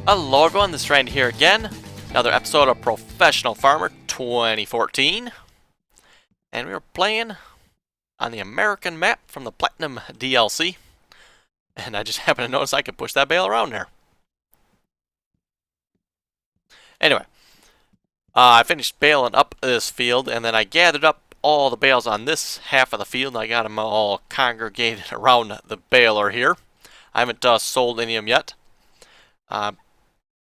Hello everyone, this is Randy here again. Another episode of Professional Farmer 2014. And we were playing on the American map from the Platinum DLC. And I just happened to notice I could push that bale around there. Anyway, I finished baling up this field, and then I gathered up all the bales on this half of the field, and I got them all congregated around the baler here. I haven't sold any of them yet. I'm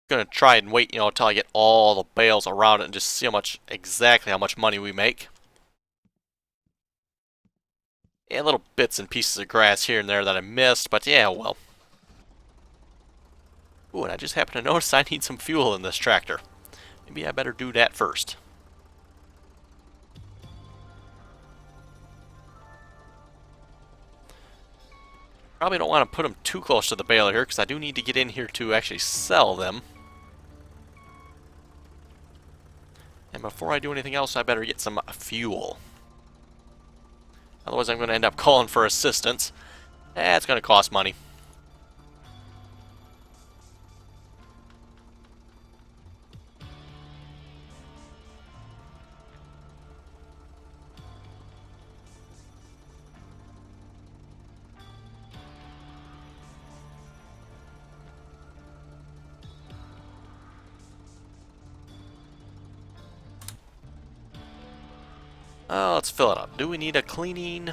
gonna try and wait, until I get all the bales around it and just see exactly how much money we make. Yeah, little bits and pieces of grass here and there that I missed, but yeah, well. Ooh, and I just happened to notice I need some fuel in this tractor. Maybe I better do that first. Probably don't want to put them too close to the baler here, because I do need to get in here to actually sell them. And before I do anything else, I better get some fuel. Otherwise I'm going to end up calling for assistance. It's going to cost money. Let's fill it up. Do we need a cleaning?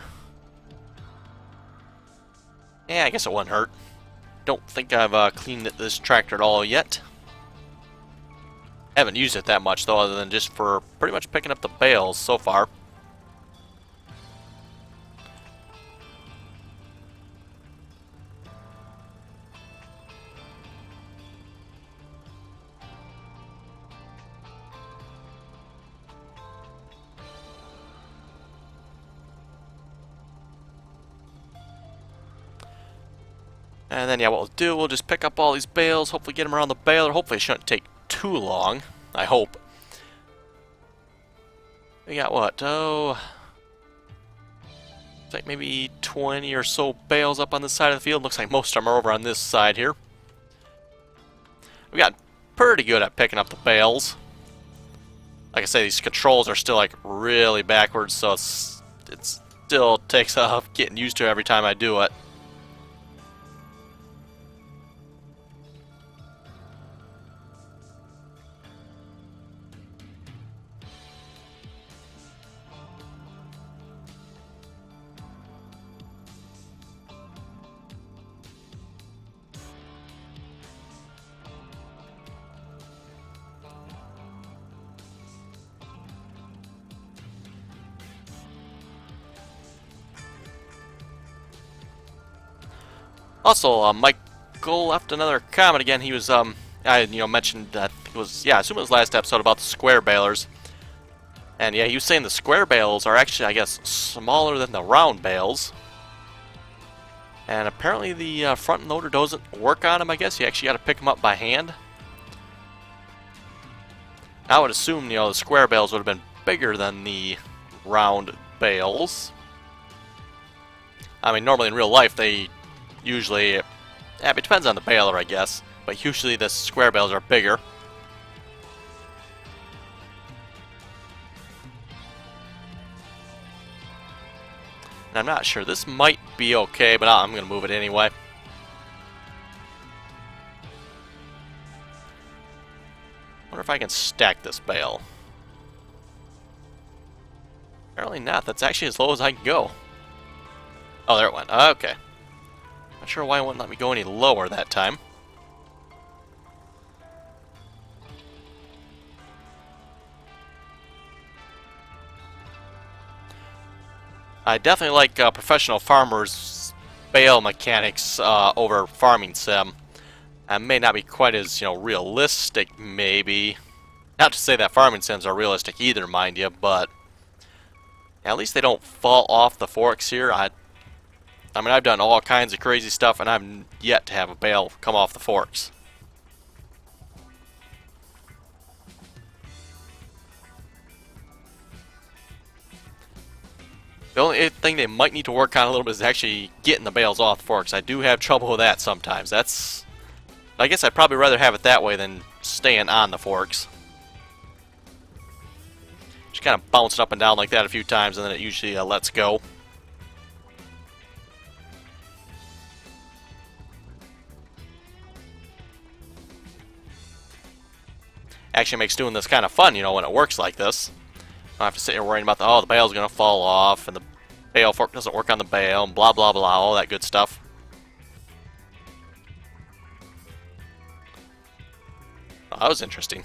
Yeah, I guess it wouldn't hurt. Don't think I've cleaned this tractor at all yet. Haven't used it that much though, other than just for pretty much picking up the bales so far. And then, yeah, what we'll do, we'll just pick up all these bales, hopefully get them around the baler. Hopefully it shouldn't take too long, I hope. We got what? Oh, it's like maybe 20 or so bales up on this side of the field. Looks like most of them are over on this side here. We got pretty good at picking up the bales. Like I say, these controls are still like really backwards, so it still takes getting used to every time I do it. Also, Michael left another comment again. He was, I mentioned that it was, I assume it was last episode about the square balers. And yeah, he was saying the square bales are actually, I guess, smaller than the round bales. And apparently the front loader doesn't work on them, I guess. You actually got to pick them up by hand. I would assume, the square bales would have been bigger than the round bales. I mean, normally in real life, they usually, it depends on the baler, I guess, but usually the square bales are bigger. And I'm not sure, this might be okay, but I'm going to move it anyway. Wonder if I can stack this bale. Apparently not, that's actually as low as I can go. Oh, there it went, okay. Not sure why it wouldn't let me go any lower that time. I definitely like Professional Farmer's bale mechanics over Farming Sim. And may not be quite as, realistic, maybe. Not to say that Farming Sims are realistic either, mind you, but at least they don't fall off the forks here. I mean, I've done all kinds of crazy stuff, and I've yet to have a bale come off the forks. The only thing they might need to work on a little bit is actually getting the bales off the forks. I do have trouble with that sometimes. That's I guess I'd probably rather have it that way than staying on the forks. Just kind of bounce it up and down like that a few times, and then it usually lets go. Actually makes doing this kind of fun, you know, when it works like this. I don't have to sit here worrying about the bale's going to fall off, and the bale fork doesn't work on the bale, and blah, blah, blah, all that good stuff. Oh, that was interesting.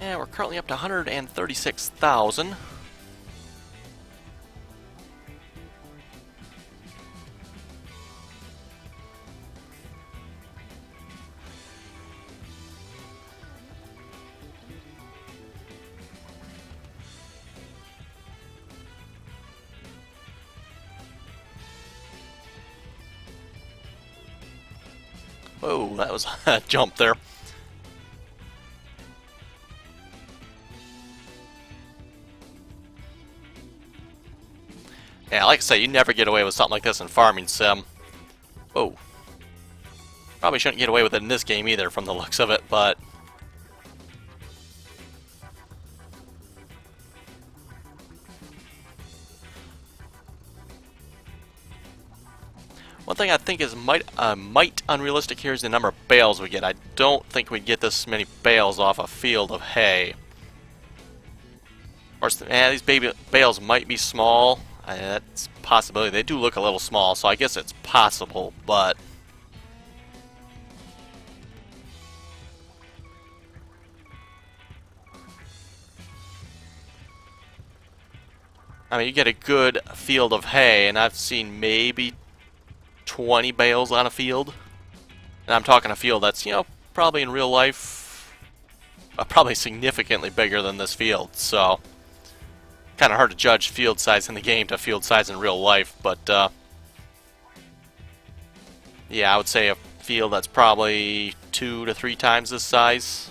Yeah, we're currently up to 136,000. Whoa, that was a jump there. Yeah, like I say, you never get away with something like this in Farming Sim. Whoa. Probably shouldn't get away with it in this game either from the looks of it, but... One thing I think is might unrealistic here is the number of bales we get. I don't think we'd get this many bales off a field of hay. Of course, these baby bales might be small. That's a possibility. They do look a little small, so I guess it's possible, but... I mean, you get a good field of hay, and I've seen maybe 20 bales on a field. And I'm talking a field that's, you know, probably in real life, probably significantly bigger than this field, so... Kind of hard to judge field size in the game to field size in real life, but yeah, I would say a field that's probably 2 to 3 times this size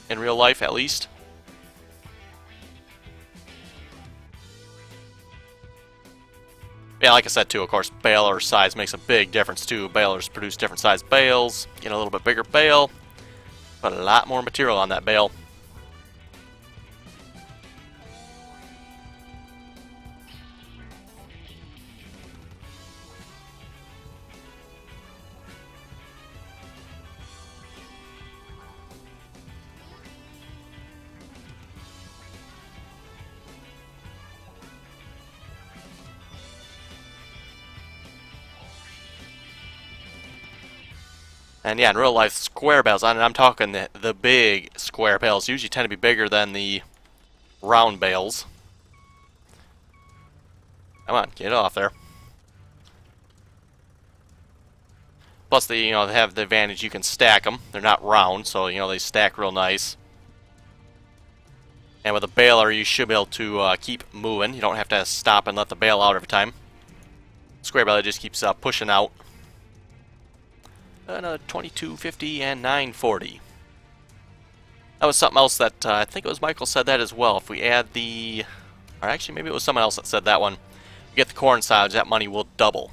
in real life at least. Yeah, like I said too, of course, baler size makes a big difference too. Balers produce different size bales, get a little bit bigger bale, put a lot more material on that bale. And yeah, in real life, square bales, and I'm talking the big square bales, usually tend to be bigger than the round bales. Come on, get off there. Plus, they have the advantage you can stack them. They're not round, so they stack real nice. And with a baler, you should be able to keep moving. You don't have to stop and let the bale out every time. Square baler just keeps pushing out. Another 2250 and 940. That was something else that I think it was Michael said that as well. If we add the, or actually maybe it was someone else that said that one. We get the corn silage, that money will double.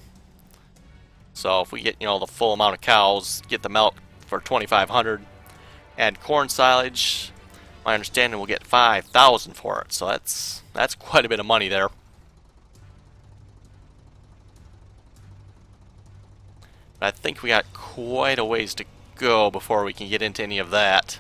So if we get the full amount of cows, get the milk for 2,500, add corn silage, my understanding we'll get 5,000 for it. So that's quite a bit of money there. But I think we got quite a ways to go before we can get into any of that.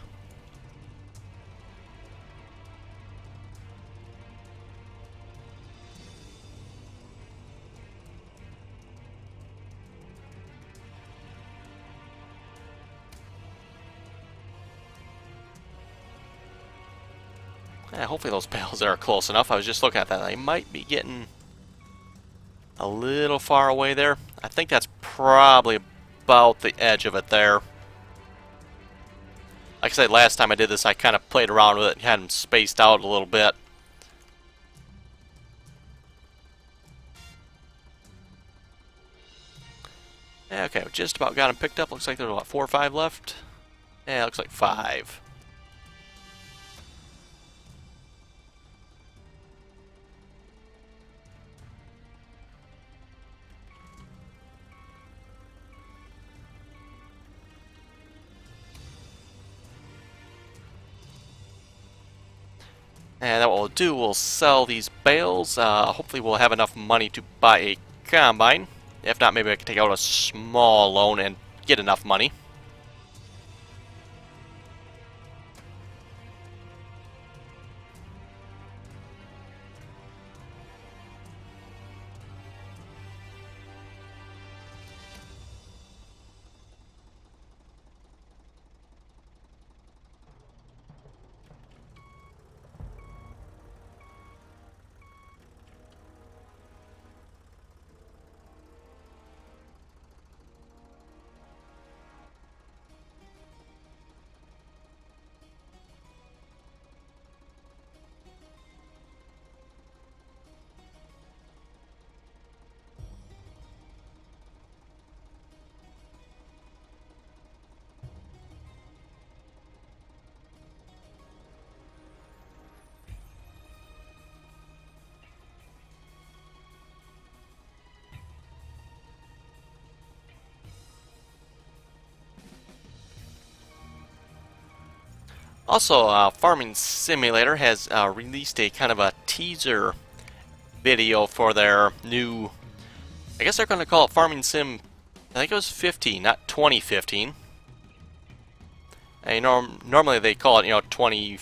Yeah, hopefully those bales are close enough. I was just looking at that. They might be getting a little far away there. I think that's probably about the edge of it there. Like I said, last time I did this, I kind of played around with it and had them spaced out a little bit. Okay, we just about got them picked up. Looks like there's, what, 4 or 5 left? Yeah, looks like 5. And then what we'll do, we'll sell these bales. Hopefully we'll have enough money to buy a combine. If not, maybe I can take out a small loan and get enough money. Also, Farming Simulator has released a kind of a teaser video for their new, I guess they're going to call it Farming Sim, I think it was 15, not 2015. And normally they call it, 20,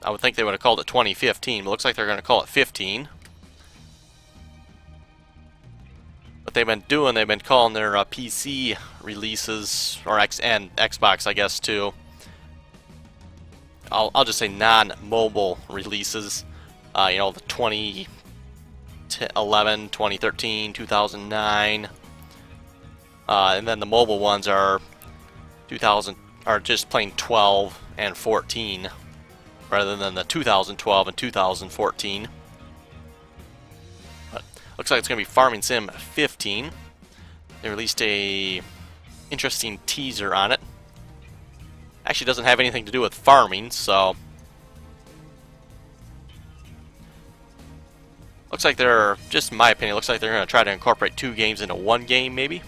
I would think they would have called it 2015, but it looks like they're going to call it 15. What they've been doing, they've been calling their PC releases, or and Xbox, I guess, too. I'll just say non-mobile releases. The 2011, 2013, 2009, and then the mobile ones are 2000, are just plain 12 and 14, rather than the 2012 and 2014. But looks like it's going to be Farming Sim 15. They released a interesting teaser on it. Actually doesn't have anything to do with farming, so looks like they're, just in my opinion, looks like they're going to try to incorporate 2 games into 1 game, maybe.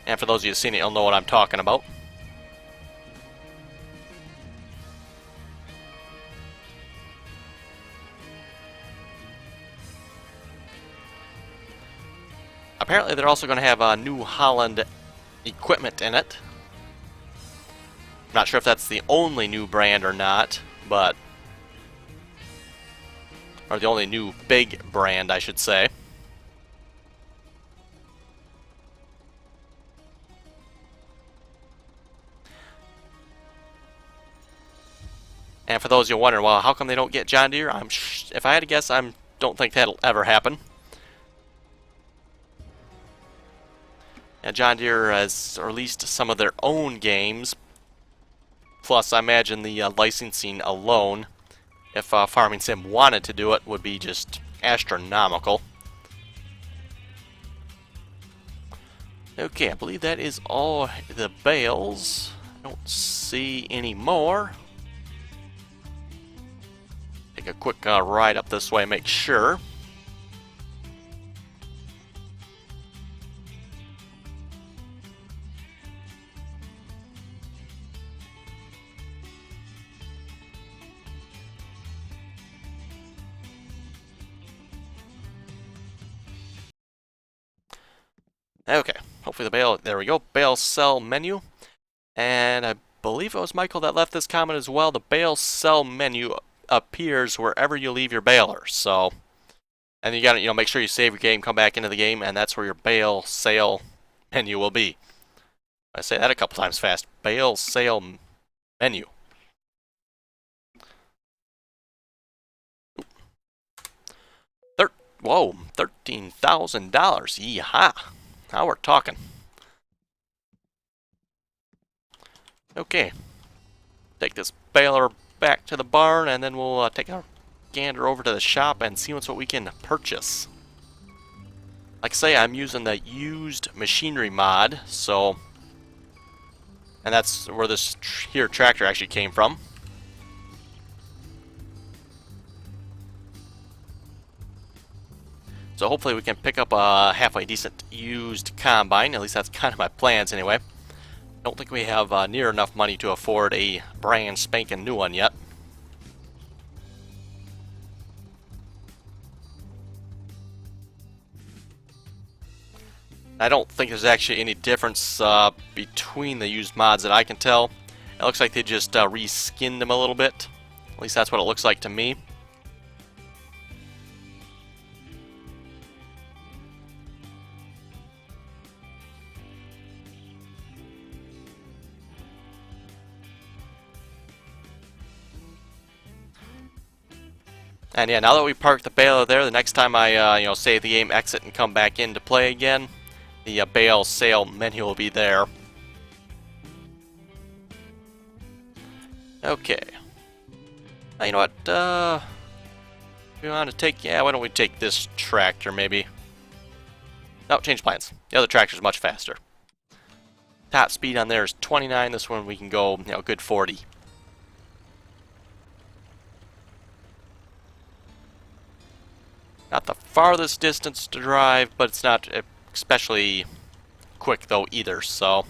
And for those of you who've seen it, you'll know what I'm talking about. Apparently they're also going to have New Holland equipment in it. I'm not sure if that's the only new brand or not, but, or the only new big brand, I should say. And for those of you wondering, well, how come they don't get John Deere? If I had to guess, I don't think that'll ever happen. And John Deere has released some of their own games. Plus, I imagine the licensing alone, if Farming Sim wanted to do it, would be just astronomical. Okay, I believe that is all the bales. I don't see any more. Take a quick ride up this way, make sure. Okay, hopefully the bale, there we go, bale sell menu. And I believe it was Michael that left this comment as well. The bale sell menu appears wherever you leave your baler. So, and you gotta, make sure you save your game, come back into the game, and that's where your bale sale menu will be. I say that a couple times fast. Bale sale menu. Whoa, $13,000. Yeehaw. Now we're talking. Okay. Take this baler back to the barn, and then we'll take a gander over to the shop and see what we can purchase. Like I say, I'm using the used machinery mod, so... And that's where this here tractor actually came from. So hopefully we can pick up a halfway decent used combine. At least that's kind of my plans anyway. Don't think we have near enough money to afford a brand spanking new one yet. I don't think there's actually any difference between the used mods that I can tell. It looks like they just reskinned them a little bit. At least that's what it looks like to me. And yeah, now that we parked the Bale there, the next time I save the game, exit, and come back in to play again, the Bale sale menu will be there. Okay. Now, you know what? We want to take... Yeah, why don't we take this tractor, maybe? No, change plans. The other tractor's much faster. Top speed on there is 29. This one we can go, good 40. Not the farthest distance to drive, but it's not especially quick though either, so...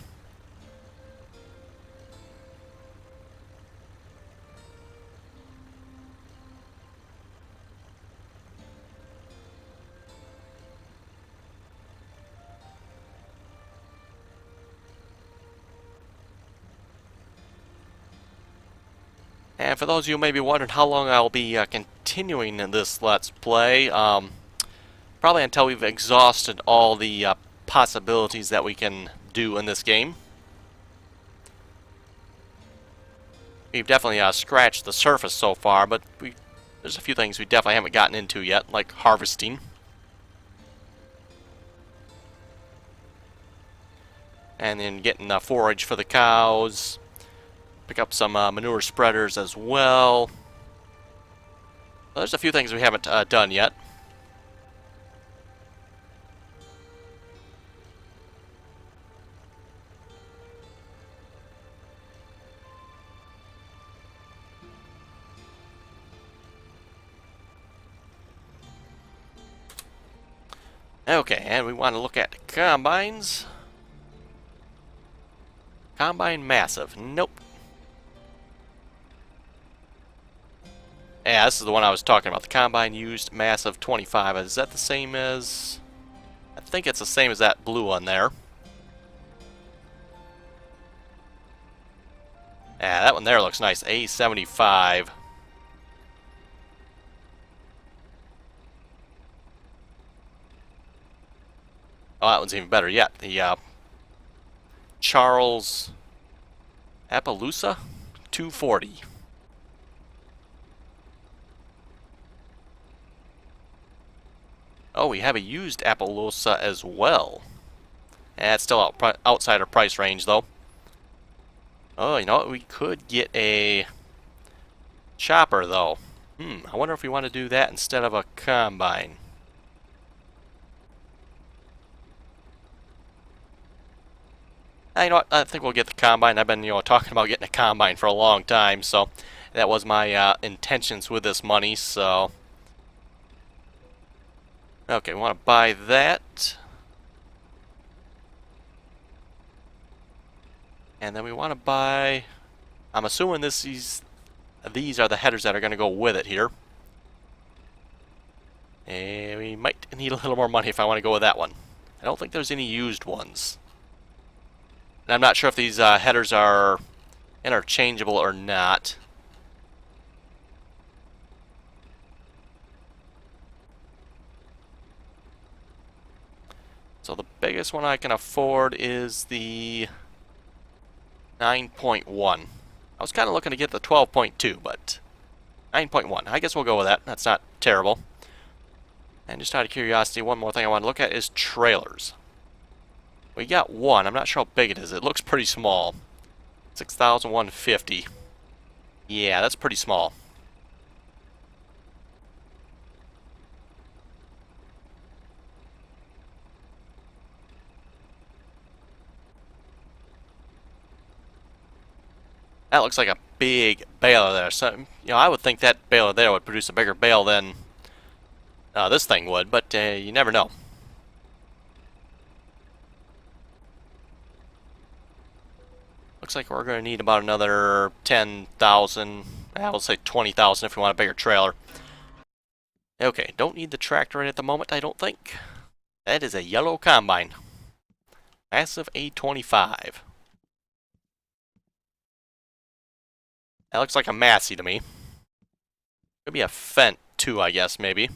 And for those of you who may be wondering how long I'll be continuing in this Let's Play, probably until we've exhausted all the possibilities that we can do in this game. We've definitely scratched the surface so far, but there's a few things we definitely haven't gotten into yet, like harvesting. And then getting forage for the cows. Pick up some manure spreaders as well. There's a few things we haven't done yet. Okay, and we want to look at combines. Combine massive. Nope. Yeah, this is the one I was talking about. The combine used massive 25. Is that the same as... I think it's the same as that blue one there. Yeah, that one there looks nice. A75. Oh, that one's even better yet. The Charles Appaloosa 240. Oh, we have a used Appaloosa as well. And it's still outside our price range, though. Oh, you know what? We could get a chopper, though. I wonder if we want to do that instead of a combine. You know what? I think we'll get the combine. I've been, talking about getting a combine for a long time, so that was my intentions with this money, so... Okay, we want to buy that. And then we want to buy... I'm assuming these are the headers that are going to go with it here. And we might need a little more money if I want to go with that one. I don't think there's any used ones. And I'm not sure if these headers are interchangeable or not. So the biggest one I can afford is the 9.1. I was kind of looking to get the 12.2, but 9.1. I guess we'll go with that. That's not terrible. And just out of curiosity, one more thing I want to look at is trailers. We got one. I'm not sure how big it is. It looks pretty small. 6,150. Yeah, that's pretty small. That looks like a big baler there. So, I would think that baler there would produce a bigger bale than this thing would, but you never know. Looks like we're going to need about another 10,000. I will say 20,000 if we want a bigger trailer. Okay, don't need the tractor right at the moment, I don't think. That is a yellow combine. Massive A25. That looks like a Massey to me. Could be a Fendt too, I guess, maybe.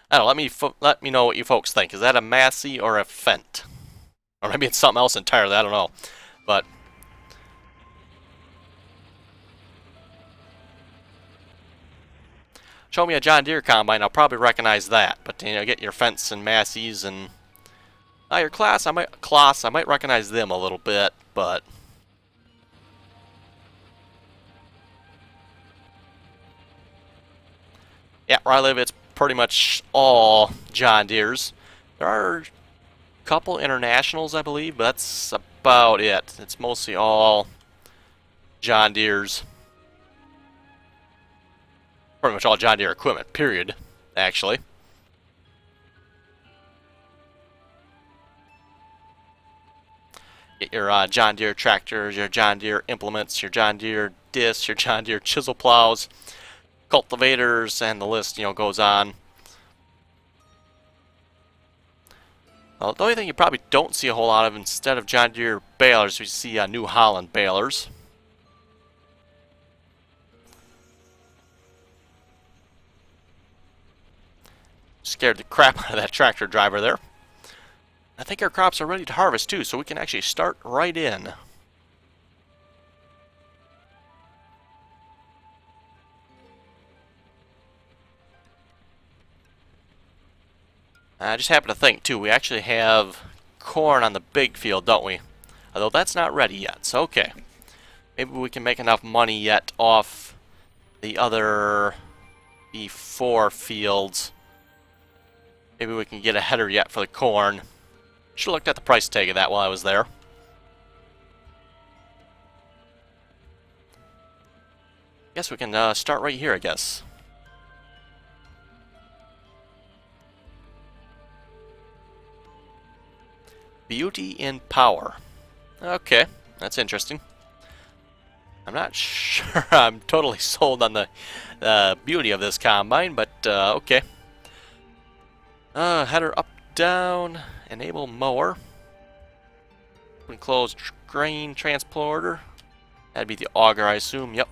I don't know, let me know what you folks think. Is that a Massey or a Fendt? Or maybe it's something else entirely, I don't know. But show me a John Deere combine, I'll probably recognize that. But get your Fendts and Masseys and your Claas, I might recognize them a little bit, but yeah, where I live, it's pretty much all John Deeres. There are a couple internationals, I believe, but that's about it. It's mostly all John Deeres. Pretty much all John Deere equipment, period, actually. Get your John Deere tractors, your John Deere implements, your John Deere discs, your John Deere chisel plows, cultivators, and the list, goes on. The only thing you probably don't see a whole lot of, instead of John Deere balers, we see New Holland balers. Scared the crap out of that tractor driver there. I think our crops are ready to harvest too, so we can actually start right in. I just happen to think too, we actually have corn on the big field, don't we? Although that's not ready yet, so okay. Maybe we can make enough money yet off the other B4 fields. Maybe we can get a header yet for the corn. Should have looked at the price tag of that while I was there. Guess we can start right here, I guess. Beauty in power. Okay, that's interesting. I'm not sure I'm totally sold on the beauty of this combine, but okay. Header up, down, enable mower. Open, close, grain transporter. That'd be the auger, I assume. Yep.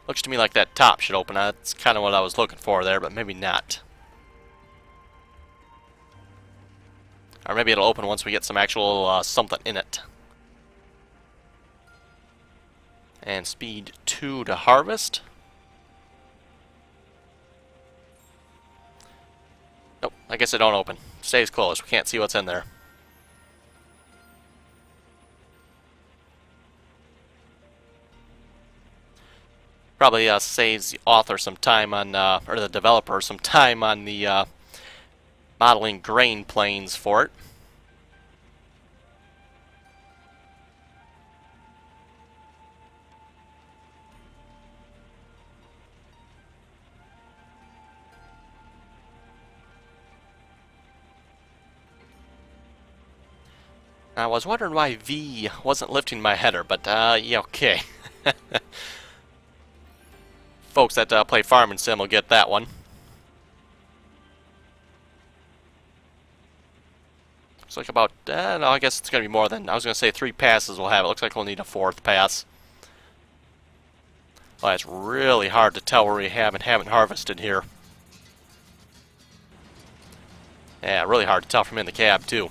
Looks to me like that top should open. That's kind of what I was looking for there, but maybe not. Or maybe it'll open once we get some actual something in it. And speed 2 to harvest. Nope, I guess it don't open. Stays closed. We can't see what's in there. Probably saves the author some time on, or the developer some time on the modeling grain planes for it. I was wondering why V wasn't lifting my header, but yeah, okay. Folks that play Farming Sim will get that one. Looks like about, no, I guess it's going to be more than, I was going to say 3 passes we'll have. It looks like we'll need a 4th pass. Well, it's really hard to tell where we have and haven't harvested here. Yeah, really hard to tell from in the cab, too.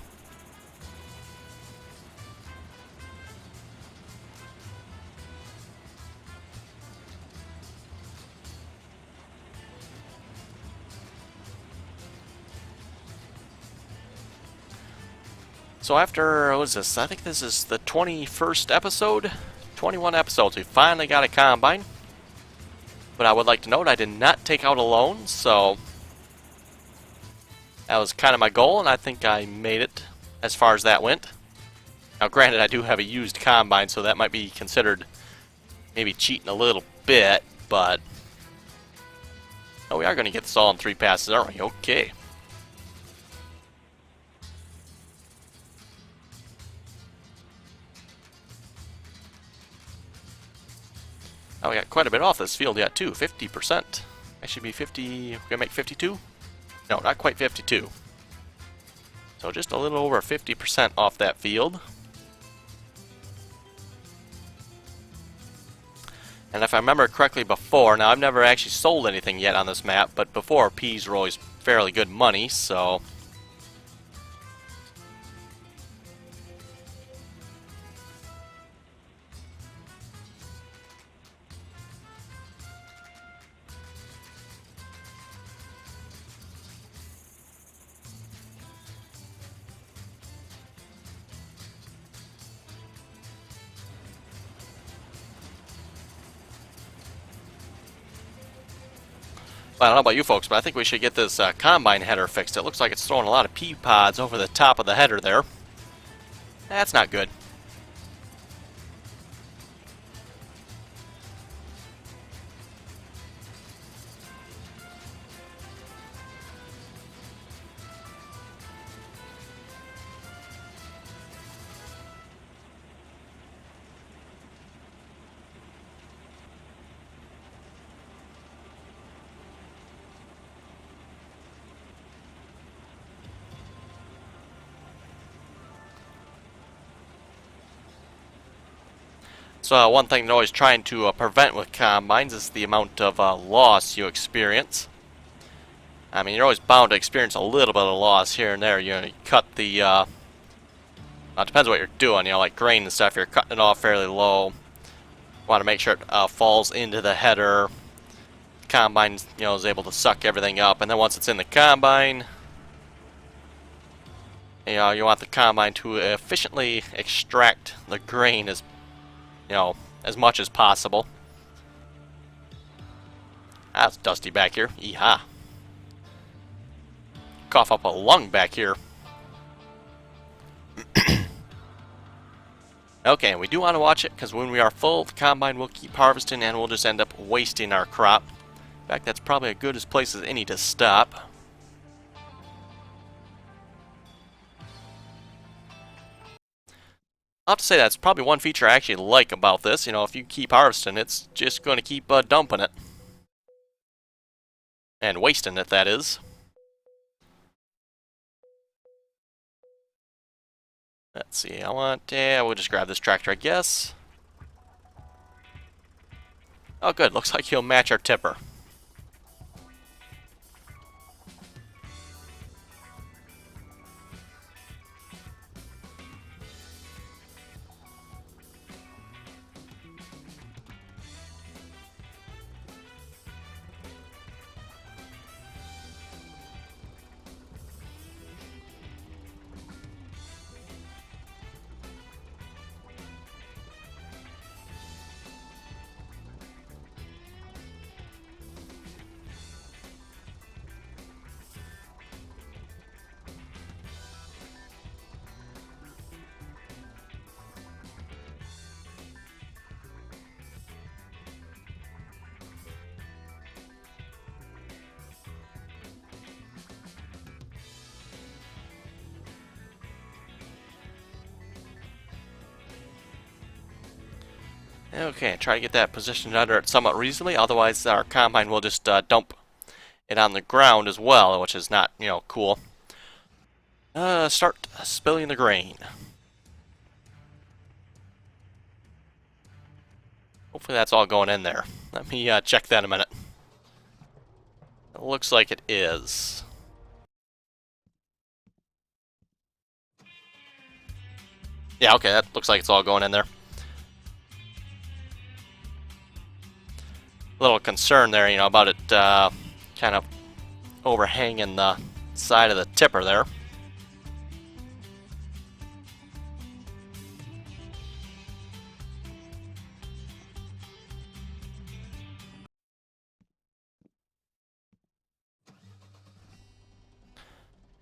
So after, what is this? I think this is the 21st episode? 21 episodes. We finally got a combine. But I would like to note I did not take out a loan, so That was kind of my goal, and I think I made it as far as that went. Now, granted, I do have a used combine, so that might be considered maybe cheating a little bit, but oh, we are going to get this all in 3 passes, aren't we? Okay. Oh, we got quite a bit off this field yet, too. 50%. That should be 50. We're going to make 52? No, not quite 52. So just a little over 50% off that field. And if I remember correctly before, now I've never actually sold anything yet on this map, but before peas were always fairly good money, so well, I don't know about you folks, but I think we should get this combine header fixed. It looks like it's throwing a lot of pea pods over the top of the header there. That's not good. So one thing they're always trying to prevent with combines is the amount of loss you experience. I mean, you're always bound to experience a little bit of loss here and there. You know, you cut the, it depends what you're doing, you know, like grain and stuff, you're cutting it off fairly low. You want to make sure it falls into the header. The combine, you know, is able to suck everything up, and then once it's in the combine, you know, you want the combine to efficiently extract the grain as, you know, as much as possible. Ah, it's dusty back here. Yeehaw. Cough up a lung back here. Okay, we do want to watch it, because when we are full, the combine will keep harvesting, and we'll just end up wasting our crop. In fact, that's probably as good a place as any to stop. I'll have to say that's probably one feature I actually like about this. You know, if you keep harvesting, it's just going to keep dumping it. And wasting it, that is. Let's see, we'll just grab this tractor, I guess. Oh, good, looks like he'll match our tipper. Okay, try to get that positioned under it somewhat reasonably, otherwise our combine will just dump it on the ground as well, which is not, you know, cool. Start spilling the grain. Hopefully that's all going in there. Let me check that in a minute. It looks like it is. Yeah, okay, that looks like it's all going in there. A little concern there, you know, about it kind of overhanging the side of the tipper there.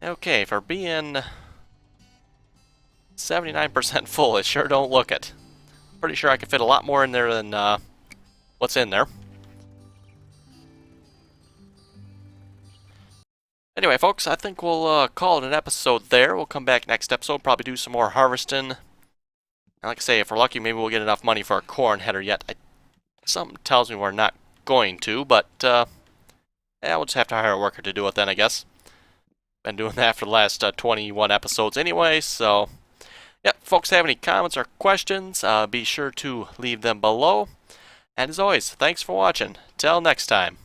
Okay, for being 79% full, it sure don't look it. Pretty sure I could fit a lot more in there than what's in there. Anyway, folks, I think we'll call it an episode there. We'll come back next episode, probably do some more harvesting. And like I say, if we're lucky, maybe we'll get enough money for a corn header yet. Something tells me we're not going to, but yeah, we'll just have to hire a worker to do it then, I guess. Been doing that for the last 21 episodes anyway, so yeah, folks have any comments or questions, be sure to leave them below. And as always, thanks for watching. Till next time.